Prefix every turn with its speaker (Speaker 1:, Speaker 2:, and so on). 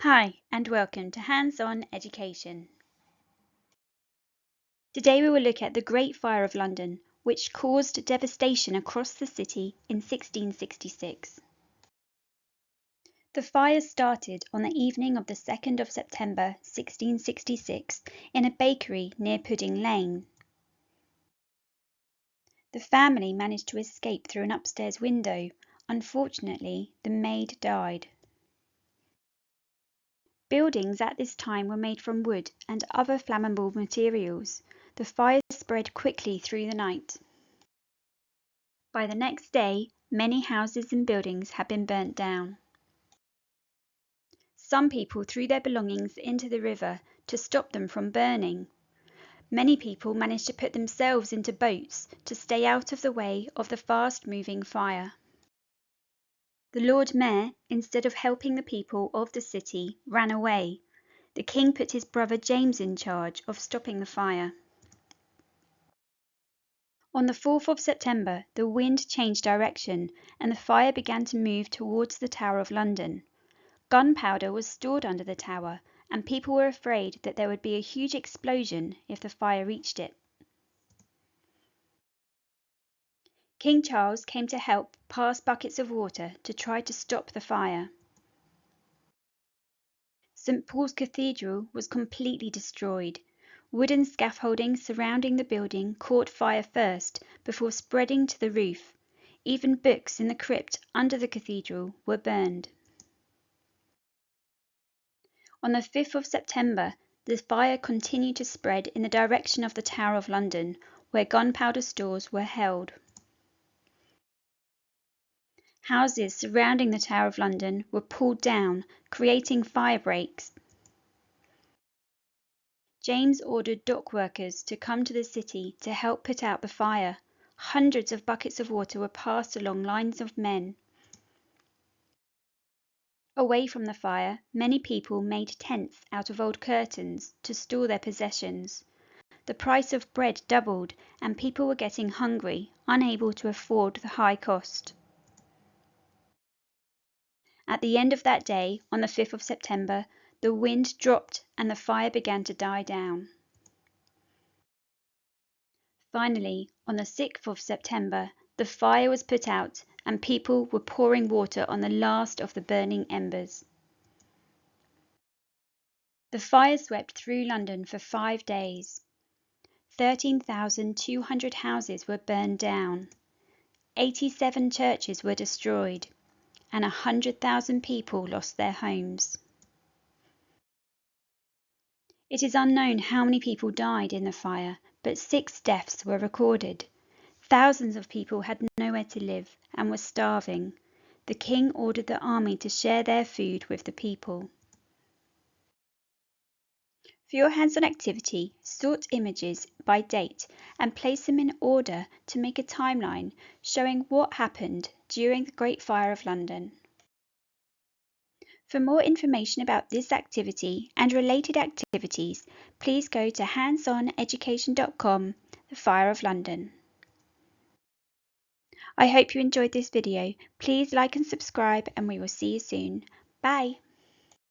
Speaker 1: Hi, and welcome to Hands-On Education. Today we will look at the Great Fire of London, which caused devastation across the city in 1666. The fire started on the evening of the 2nd of September 1666 in a bakery near Pudding Lane. The family managed to escape through an upstairs window. Unfortunately, the maid died. Buildings at this time were made from wood and other flammable materials. The fire spread quickly through the night. By the next day, many houses and buildings had been burnt down. Some people threw their belongings into the river to stop them from burning. Many people managed to put themselves into boats to stay out of the way of the fast-moving fire. The Lord Mayor, instead of helping the people of the city, ran away. The king put his brother James in charge of stopping the fire. On the 4th of September, the wind changed direction and the fire began to move towards the Tower of London. Gunpowder was stored under the tower, and people were afraid that there would be a huge explosion if the fire reached it. King Charles came to help pass buckets of water to try to stop the fire. St. Paul's Cathedral was completely destroyed. Wooden scaffolding surrounding the building caught fire first before spreading to the roof. Even books in the crypt under the cathedral were burned. On the 5th of September, the fire continued to spread in the direction of the Tower of London, where gunpowder stores were held. Houses surrounding the Tower of London were pulled down, creating firebreaks. James ordered dock workers to come to the city to help put out the fire. Hundreds of buckets of water were passed along lines of men. Away from the fire, many people made tents out of old curtains to store their possessions. The price of bread doubled, and people were getting hungry, unable to afford the high cost. At the end of that day, on the 5th of September, the wind dropped and the fire began to die down. Finally, on the 6th of September, the fire was put out and people were pouring water on the last of the burning embers. The fire swept through London for 5 days. 13,200 houses were burned down. 87 churches were destroyed, and 100,000 people lost their homes. It is unknown how many people died in the fire, but 6 deaths were recorded. Thousands of people had nowhere to live and were starving. The king ordered the army to share their food with the people. For your hands-on activity, sort images by date and place them in order to make a timeline showing what happened during the Great Fire of London. For more information about this activity and related activities, please go to handsoneducation.com, the Fire of London. I hope you enjoyed this video. Please like and subscribe, and we will see you soon. Bye!